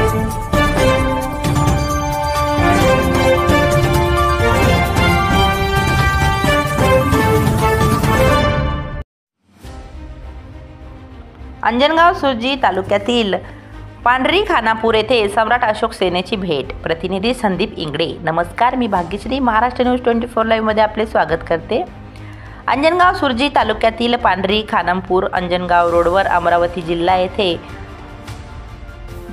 अंजनगाव सुर्जी तालुक्यातील पांढरी खानापूर येथे सम्राट अशोक सेनेची भेट। प्रतिनिधी संदीप इंगडे। नमस्कार, मी भाग्यश्री महाराष्ट्र न्यूज 24 लाईव्ह मध्ये आपले स्वागत करते। अंजनगाव सुर्जी तालुक्यातील पांढरी खानापूर अंजनगाव रोडवर अमरावती जिल्हा येथे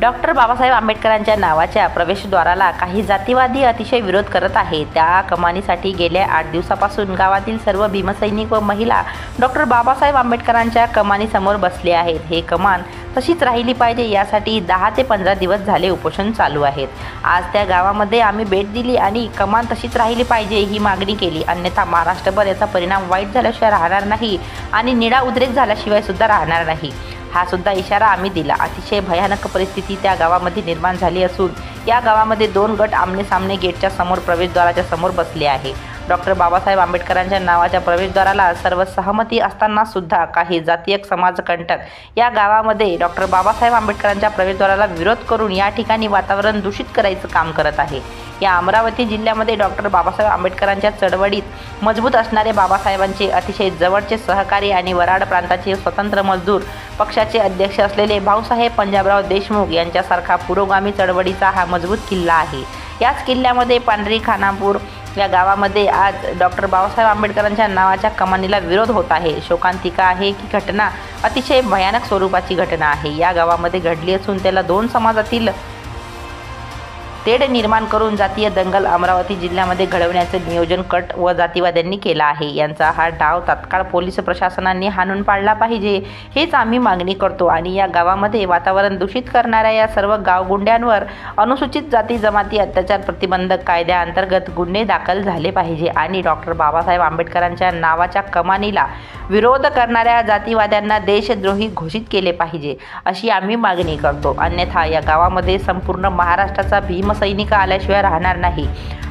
डॉक्टर बाबासाहेब आंबेडकरांच्या नावाच्या प्रवेशद्वाराला काही जातीवादी अतिशय विरोध करत आहेत। त्या कमानीसाठी गेल्या 8 दिवसापासून गावातील सर्व भीमसैनिक व महिला डॉक्टर बाबासाहेब आंबेडकरांच्या कमानीसमोर बसले आहेत। हे कमान तशीच राहिली पाहिजे यासाठी 10 ते 15 दिवस झाले उपोषण चालू आहेत। आज त्या गावामध्ये आम्ही भेट दिली आणि कमान तशीच राहिली पाहिजे ही मागणी केली, अन्यथा महाराष्ट्रभर याचा परिणाम वाईट झाल्याशिवाय राहणार नाही आणि निळा उद्रेक झाल्याशिवाय सुद्धा राहणार नाही हा सुद्धा इशारा आम्ही दिला। अतिशय भयानक परिस्थिती त्या गावामध्ये निर्माण झाली असून या गावामध्ये 2 गट आमने सामने गेटच्या समोर प्रवेशद्वाराच्या समोर बसले आहे। डॉक्टर बाबासाहेब आंबेडकरांच्या नावाच्या प्रवेशद्वाराला सर्व सहमती असताना सुद्धा काही जातीय समाजकंटक या गावामध्ये डॉक्टर बाबासाहेब आंबेडकरांच्या प्रवेशद्वाराला विरोध करून या ठिकाणी वातावरण दूषित करायचं काम करत आहे। या अमरावती जिल्ह्यामध्ये डॉक्टर बाबासाहेब आंबेडकरांच्या चळवळीत मजबूत असणारे बाबासाहेबांचे अतिशय जवळचे सहकारी आणि वराड प्रांताचे स्वतंत्र मजदूर पक्षाचे अध्यक्ष असलेले भाऊसाहेब पंजाबराव देशमुख यांच्यासारखा पुरोगामी चळवळीचा हा मजबूत किल्ला आहे। याच किल्ल्यामध्ये पांढरी खानापूर या गावामध्ये आज डॉक्टर बाबासाहेब आंबेडकरांच्या नावाच्या कमानीला विरोध होत आहे। शोकांतिका आहे की घटना अतिशय भयानक स्वरूपाची घटना आहे या गावामध्ये घडली असून त्याला 2 समाजातील तेढ निर्माण करून जातीय दंगल अमरावती जिल्ह्यामध्ये घडवण्याचे नियोजन कट व जातीवाद्यांनी केला आहे। यांचा हा डाव तात्काळ पोलीस प्रशासनाने हाणून पाडला पाहिजे हेच आम्ही मागणी करतो आणि या गावामध्ये वातावरण दूषित करणाऱ्या या सर्व गावगुंड्यांवर अनुसूचित जाती जमाती अत्याचार प्रतिबंधक कायद्याअंतर्गत गुन्हे दाखल झाले पाहिजे आणि डॉक्टर बाबासाहेब आंबेडकरांच्या नावाच्या कमानीला विरोध करणाऱ्या जातीवाद्यांना देशद्रोही घोषित केले पाहिजे अशी आम्ही मागणी करतो। अन्यथा या गावामध्ये संपूर्ण महाराष्ट्राचा भीमसैनिक आल्याशिवाय राहणार नाही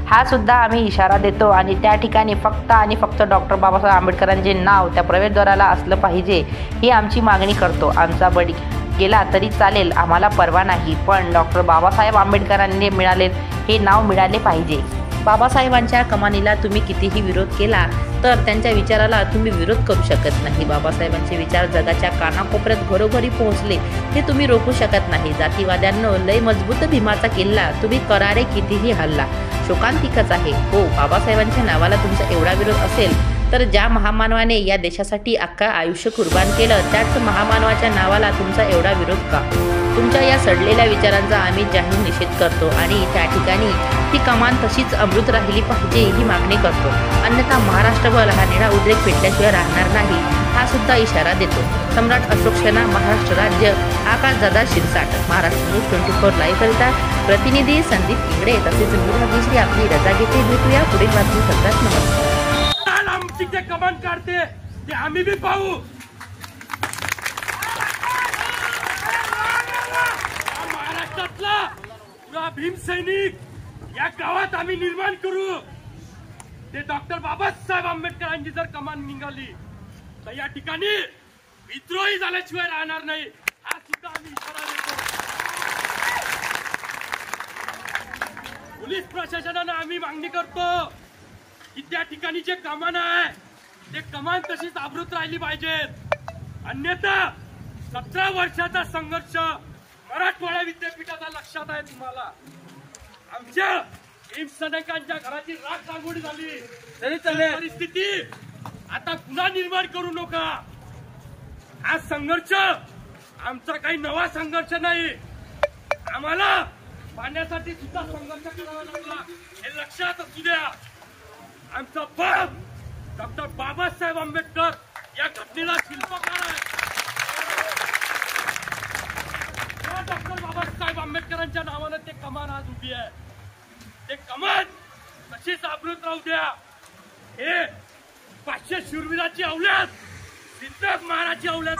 हा सुद्धा आम्ही इशारा देतो आणि त्या ठिकाणी फक्त आणि फक्त डॉक्टर बाबासाहेब आंबेडकरांचे नाव त्या प्रवेशद्वाराला असलं पाहिजे ही आमची मागणी करतो। आमचा बळी गेला तरी चालेल, आम्हाला परवा नाही, पण डॉक्टर बाबासाहेब आंबेडकरांनी मिळाले हे नाव मिळाले पाहिजे। बाबासाहेबांच्या कमानीला तुम्ही कितीही विरोध केला तर त्यांच्या विचाराला तुम्ही विरोध करू शकत नाही। बाबासाहेबांचे विचार जगाच्या कानाकोपऱ्यात घरोघरी पोहोचले ते तुम्ही रोखू शकत नाही। जातीवाद्यांनो लय मजबूत भीमाचा किल्ला तुम्ही करारे कितीही हल्ला शोकांतिकच आहे। हो, बाबासाहेबांच्या नावाला तुमचा एवढा विरोध असेल तर ज्या महामानवाने या देशासाठी अख्खा आयुष्य कुर्बान केलं त्याच महामानवाच्या नावाला तुमचा एवढा विरोध का? तुमच्या या सडलेल्या विचारांचा आम्ही जाहीर निषेध करतो आणि त्या ठिकाणी ती कमान तशीच अमृत राहिली पाहिजे ही मागणी करतो, अन्यथा महाराष्ट्रभर हा निळा उद्रेक पेटल्याशिवाय राहणार नाही हा सुद्धा इशारा देतो। सम्राट अशोक सेना, महाराष्ट्र राज्य, आकाश दादा शिरसाट। महाराष्ट्र न्यूज 24 लाईव्ह करिता प्रतिनिधी संदीप इंगडे तसेच मी भाग्यश्री आपली रजा घेते। भेटूया पुढील बातमी सत्रात। नमस्कार। आमची जे कमान काढते ते आम्ही बी पाहू। महाराष्ट्रातला पुरा भीमसैनिक या गावात आम्ही निर्माण करू। ते डॉक्टर बाबासाहेब आंबेडकरांची जर कमान निघाली तर या ठिकाणी विद्रोही झाल्याशिवाय राहणार नाही हा सुद्धा आम्ही इशारा देतो। पोलीस प्रशासनाने आम्ही मागणी करतो की त्या ठिकाणी जे कमान आहे ते कमान तशीच अमृत राहिली पाहिजे, अन्यथा 17 वर्षाचा संघर्ष मराठवाडा विद्यापीठाचा लक्षात आहे तुम्हाला। आमच्या भीमसैनिकांच्या घराची राख रांगोळी झाली तरी परिस्थिती आता पुन्हा निर्माण करू नका। हा संघर्ष आमचा काही नवा संघर्ष नाही, आम्हाला पाण्यासाठी सुद्धा संघर्ष करावा लागला हे लक्षात असू द्या। आमचा बाप डॉक्टर बाबासाहेब आंबेडकर या घटनेला शिल्पकार आहे। डॉक्टर बाबासाहेब आंबेडकरांच्या नावाने ते कमान आज उभी आहे, ते कमान तशीच अमृत राहू द्या। हे 500 शूरवीराची औलाद, सिद्धक महाराजची औलाद